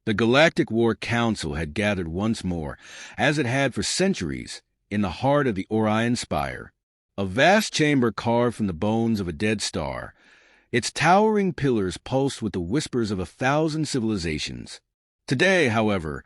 The Galactic War Council had gathered once more, as it had for centuries, in the heart of the Orion Spire, a vast chamber carved from the bones of a dead star. Its towering pillars pulsed with the whispers of 1,000 civilizations. Today, however,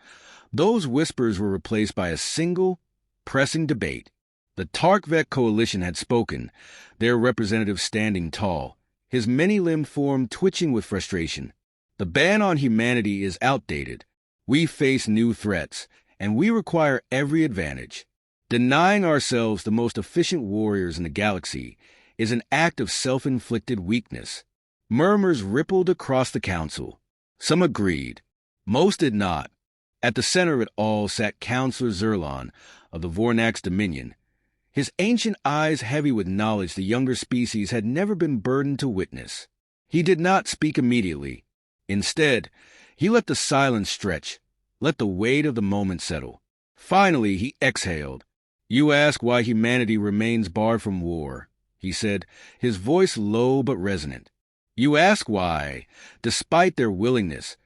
those whispers were replaced by a single, pressing debate. The Tarkvek coalition had spoken, their representative standing tall, his many-limbed form twitching with frustration. The ban on humanity is outdated. We face new threats, and we require every advantage. Denying ourselves the most efficient warriors in the galaxy is an act of self-inflicted weakness. Murmurs rippled across the council. Some agreed. Most did not. At the center of it all sat Counselor Zerlon of the Vornax Dominion, his ancient eyes heavy with knowledge the younger species had never been burdened to witness. He did not speak immediately. Instead, he let the silence stretch, let the weight of the moment settle. Finally, he exhaled. "You ask why humanity remains barred from war," he said, his voice low but resonant. "You ask why, despite their willingness,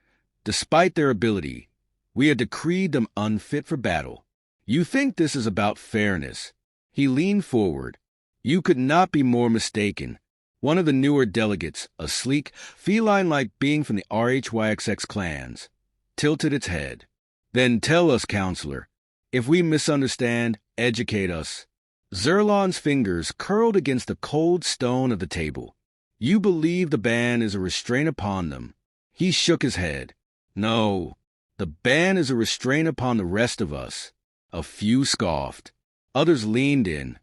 despite their ability, we have decreed them unfit for battle. You think this is about fairness." He leaned forward. "You could not be more mistaken." One of the newer delegates, a sleek, feline-like being from the RHYXX clans, tilted its head. "Then tell us, Counselor. If we misunderstand, educate us." Zerlon's fingers curled against the cold stone of the table. "You believe the ban is a restraint upon them." He shook his head. "No, the ban is a restraint upon the rest of us." A few scoffed. Others leaned in,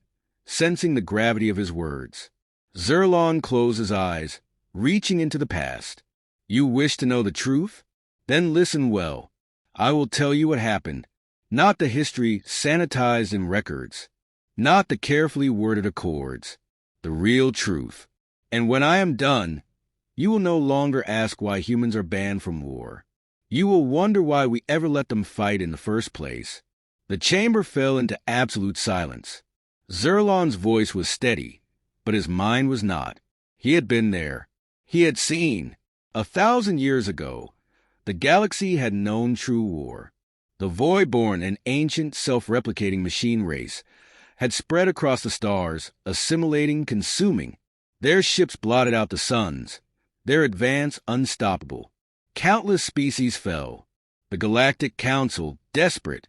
sensing the gravity of his words. Zerlon closed his eyes, reaching into the past. "You wish to know the truth? Then listen well. I will tell you what happened. Not the history sanitized in records. Not the carefully worded accords. The real truth. And when I am done, you will no longer ask why humans are banned from war. You will wonder why we ever let them fight in the first place." The chamber fell into absolute silence. Zerlon's voice was steady, but his mind was not. He had been there. He had seen. 1,000 years ago, the galaxy had known true war. The Voidborn, an ancient, self-replicating machine race, had spread across the stars, assimilating, consuming. Their ships blotted out the suns, their advance unstoppable. Countless species fell. The Galactic Council, desperate,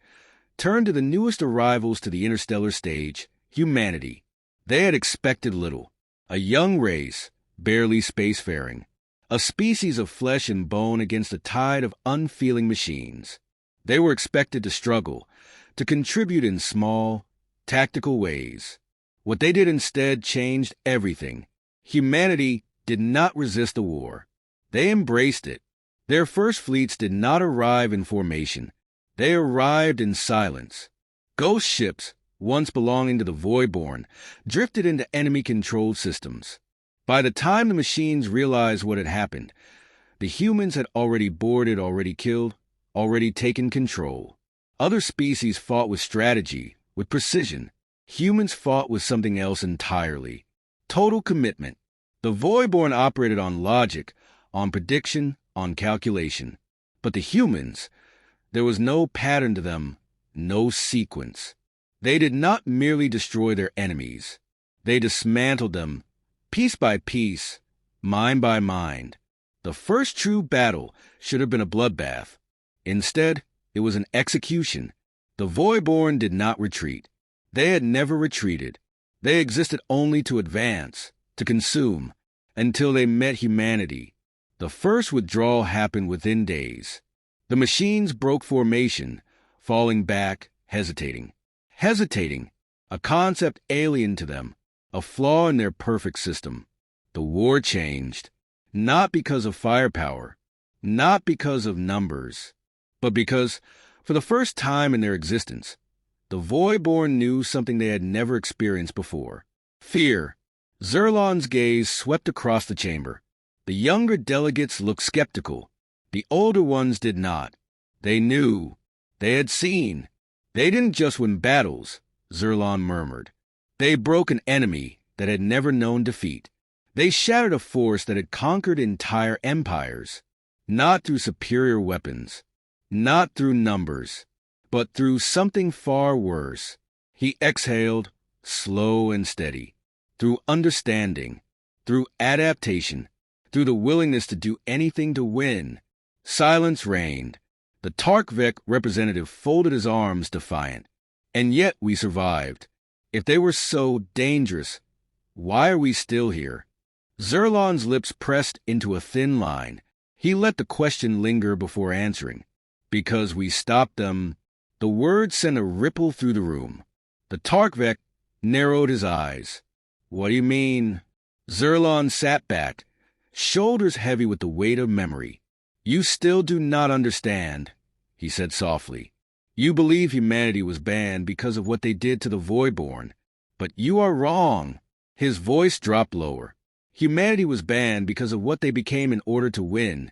turned to the newest arrivals to the interstellar stage, humanity. They had expected little. A young race, barely spacefaring. A species of flesh and bone against a tide of unfeeling machines. They were expected to struggle, to contribute in small, tactical ways. What they did instead changed everything. Humanity did not resist the war. They embraced it. Their first fleets did not arrive in formation. They arrived in silence. Ghost ships, once belonging to the Voidborn, drifted into enemy-controlled systems. By the time the machines realized what had happened, the humans had already boarded, already killed, already taken control. Other species fought with strategy, with precision. Humans fought with something else entirely. Total commitment. The Voidborn operated on logic, on prediction, on calculation. But the humans, there was no pattern to them, no sequence. They did not merely destroy their enemies. They dismantled them, piece by piece, mind by mind. The first true battle should have been a bloodbath. Instead, it was an execution. The Voidborn did not retreat. They had never retreated. They existed only to advance, to consume, until they met humanity. The first withdrawal happened within days. The machines broke formation, falling back, hesitating. Hesitating, a concept alien to them, a flaw in their perfect system. The war changed, not because of firepower, not because of numbers, but because, for the first time in their existence, the Voidborn knew something they had never experienced before. Fear. Zerlon's gaze swept across the chamber. The younger delegates looked skeptical. The older ones did not. They knew. They had seen. They didn't just win battles, Zerlon murmured. They broke an enemy that had never known defeat. They shattered a force that had conquered entire empires, not through superior weapons, Not through numbers, but through something far worse. He exhaled, slow and steady, through understanding, through adaptation, through the willingness to do anything to win. Silence reigned. The Tarkvek representative folded his arms defiant. And yet we survived. If they were so dangerous, why are we still here? Zerlon's lips pressed into a thin line. He let the question linger before answering. Because we stopped them. The words sent a ripple through the room. The Tarkvek narrowed his eyes. What do you mean? Zerlon sat back, shoulders heavy with the weight of memory. You still do not understand, he said softly. You believe humanity was banned because of what they did to the Voidborn. But you are wrong. His voice dropped lower. Humanity was banned because of what they became in order to win.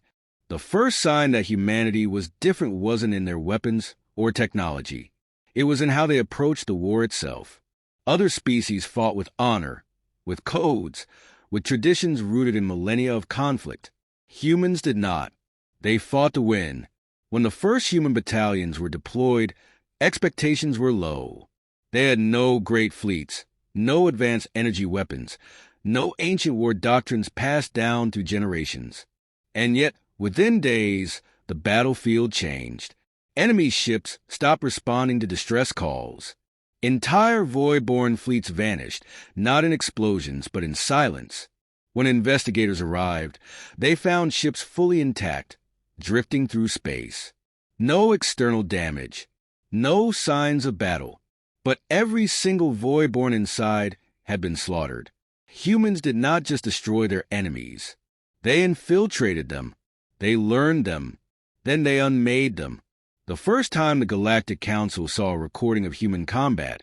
The first sign that humanity was different wasn't in their weapons or technology. It was in how they approached the war itself. Other species fought with honor, with codes, with traditions rooted in millennia of conflict. Humans did not. They fought to win. When the first human battalions were deployed, expectations were low. They had no great fleets, no advanced energy weapons, no ancient war doctrines passed down through generations. And yet, within days, the battlefield changed. Enemy ships stopped responding to distress calls. Entire Voidborn fleets vanished, not in explosions, but in silence. When investigators arrived, they found ships fully intact, drifting through space. No external damage, no signs of battle, but every single Voidborn inside had been slaughtered. Humans did not just destroy their enemies. They infiltrated them. They learned them. Then they unmade them. The first time the Galactic Council saw a recording of human combat,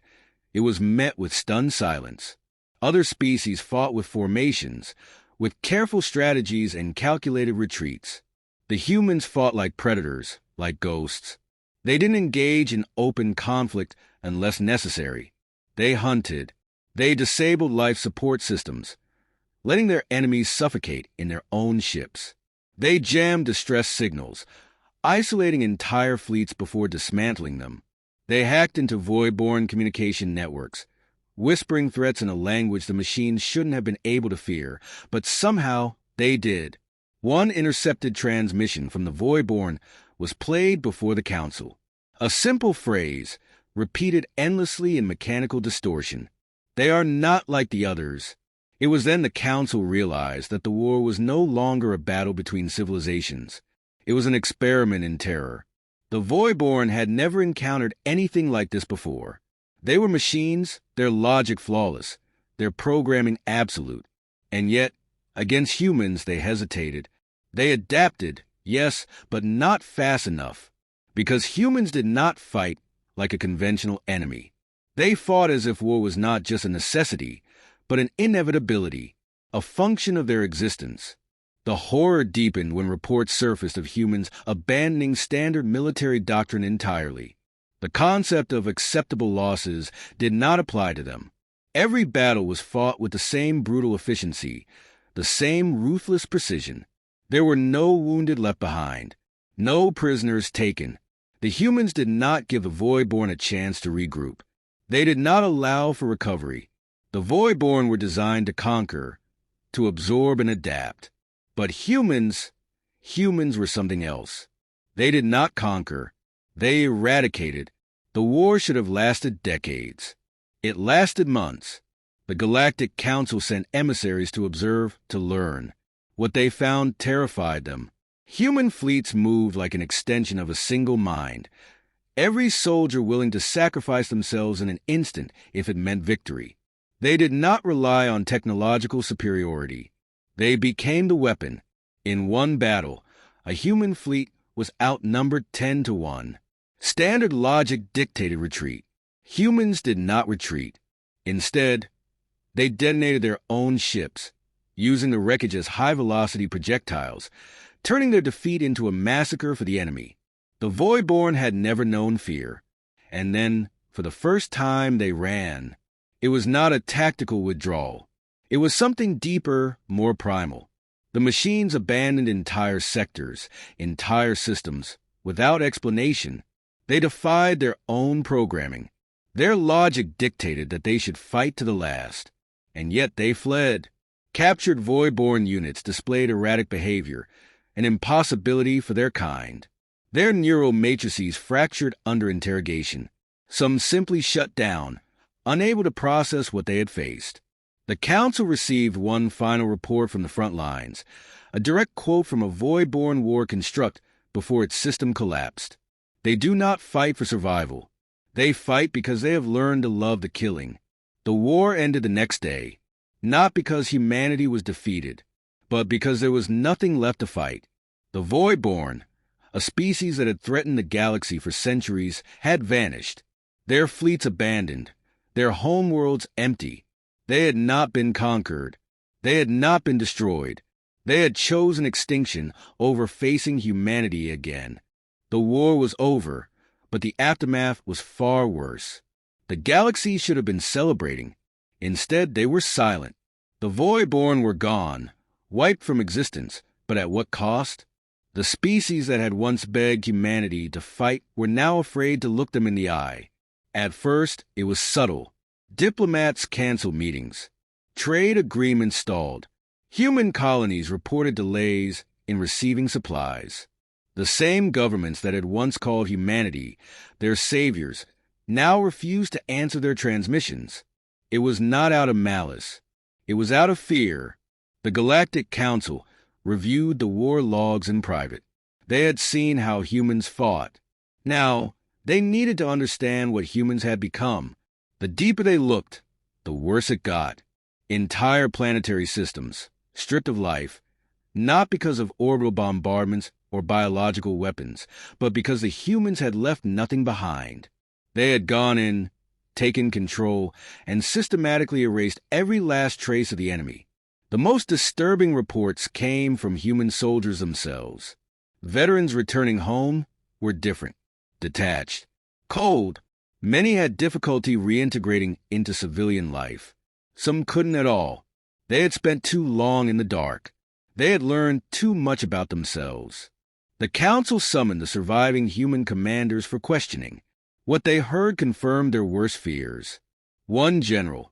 it was met with stunned silence. Other species fought with formations, with careful strategies and calculated retreats. The humans fought like predators, like ghosts. They didn't engage in open conflict unless necessary. They hunted. They disabled life support systems, letting their enemies suffocate in their own ships. They jammed distress signals, isolating entire fleets before dismantling them. They hacked into Voidborn communication networks, whispering threats in a language the machines shouldn't have been able to fear, but somehow they did. One intercepted transmission from the Voidborn was played before the Council. A simple phrase, repeated endlessly in mechanical distortion. They are not like the others. It was then the Council realized that the war was no longer a battle between civilizations. It was an experiment in terror. The Voidborn had never encountered anything like this before. They were machines, their logic flawless, their programming absolute. And yet, against humans they hesitated. They adapted, yes, but not fast enough. Because humans did not fight like a conventional enemy. They fought as if war was not just a necessity, but an inevitability, a function of their existence. The horror deepened when reports surfaced of humans abandoning standard military doctrine entirely. The concept of acceptable losses did not apply to them. Every battle was fought with the same brutal efficiency, the same ruthless precision. There were no wounded left behind, no prisoners taken. The humans did not give the Voidborn a chance to regroup. They did not allow for recovery. The Voidborn were designed to conquer, to absorb and adapt. But humans were something else. They did not conquer. They eradicated. The war should have lasted decades. It lasted months. The Galactic Council sent emissaries to observe, to learn. What they found terrified them. Human fleets moved like an extension of a single mind. Every soldier willing to sacrifice themselves in an instant if it meant victory. They did not rely on technological superiority. They became the weapon. In one battle, a human fleet was outnumbered 10-1. Standard logic dictated retreat. Humans did not retreat. Instead, they detonated their own ships, using the wreckage as high-velocity projectiles, turning their defeat into a massacre for the enemy. The Voidborn had never known fear. And then, for the first time, they ran. It was not a tactical withdrawal. It was something deeper, more primal. The machines abandoned entire sectors, entire systems, without explanation. They defied their own programming. Their logic dictated that they should fight to the last. And yet they fled. Captured void-born units displayed erratic behavior, an impossibility for their kind. Their neural matrices fractured under interrogation. Some simply shut down, unable to process what they had faced. The Council received one final report from the front lines, a direct quote from a void-born war construct before its system collapsed. They do not fight for survival. They fight because they have learned to love the killing. The war ended the next day, not because humanity was defeated, but because there was nothing left to fight. The Voidborn, a species that had threatened the galaxy for centuries, had vanished. Their fleets abandoned, their homeworlds empty. They had not been conquered. They had not been destroyed. They had chosen extinction over facing humanity again. The war was over, but the aftermath was far worse. The galaxy should have been celebrating. Instead, they were silent. The Voidborn were gone, wiped from existence, but at what cost? The species that had once begged humanity to fight were now afraid to look them in the eye. At first, it was subtle. Diplomats canceled meetings. Trade agreements stalled. Human colonies reported delays in receiving supplies. The same governments that had once called humanity their saviors now refused to answer their transmissions. It was not out of malice. It was out of fear. The Galactic Council reviewed the war logs in private. They had seen how humans fought. Now, they needed to understand what humans had become. The deeper they looked, the worse it got. Entire planetary systems, stripped of life, not because of orbital bombardments or biological weapons, but because the humans had left nothing behind. They had gone in, taken control, and systematically erased every last trace of the enemy. The most disturbing reports came from human soldiers themselves. Veterans returning home were different, detached, cold. Many had difficulty reintegrating into civilian life. Some couldn't at all. They had spent too long in the dark. They had learned too much about themselves. The Council summoned the surviving human commanders for questioning. What they heard confirmed their worst fears. One general,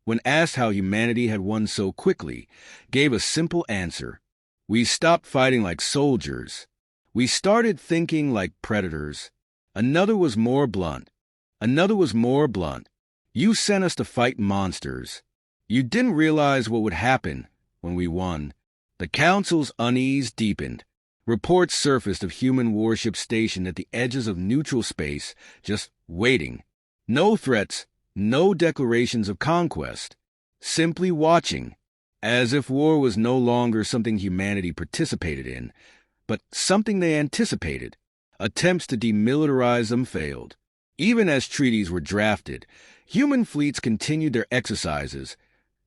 when asked how humanity had won so quickly, gave a simple answer. We stopped fighting like soldiers. We started thinking like predators. Another was more blunt. You sent us to fight monsters. You didn't realize what would happen when we won. The Council's unease deepened. Reports surfaced of human warships stationed at the edges of neutral space, just waiting. No threats, no declarations of conquest. Simply watching, as if war was no longer something humanity participated in, but something they anticipated. Attempts to demilitarize them failed. Even as treaties were drafted, human fleets continued their exercises.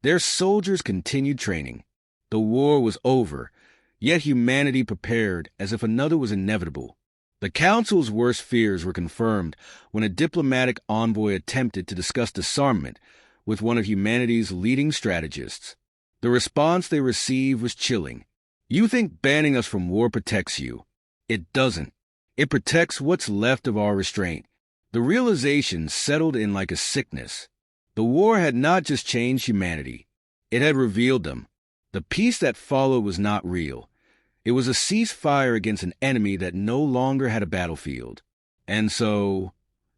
Their soldiers continued training. The war was over, yet humanity prepared as if another was inevitable. The Council's worst fears were confirmed when a diplomatic envoy attempted to discuss disarmament with one of humanity's leading strategists. The response they received was chilling. You think banning us from war protects you. It doesn't. It protects what's left of our restraint. The realization settled in like a sickness. The war had not just changed humanity. It had revealed them. The peace that followed was not real. It was a ceasefire against an enemy that no longer had a battlefield. And so,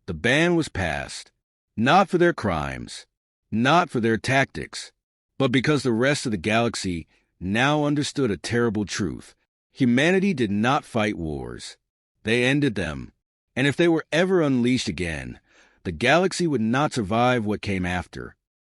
the ban was passed. Not for their crimes, not for their tactics, but because the rest of the galaxy now understood a terrible truth. Humanity did not fight wars. They ended them. And if they were ever unleashed again, the galaxy would not survive what came after.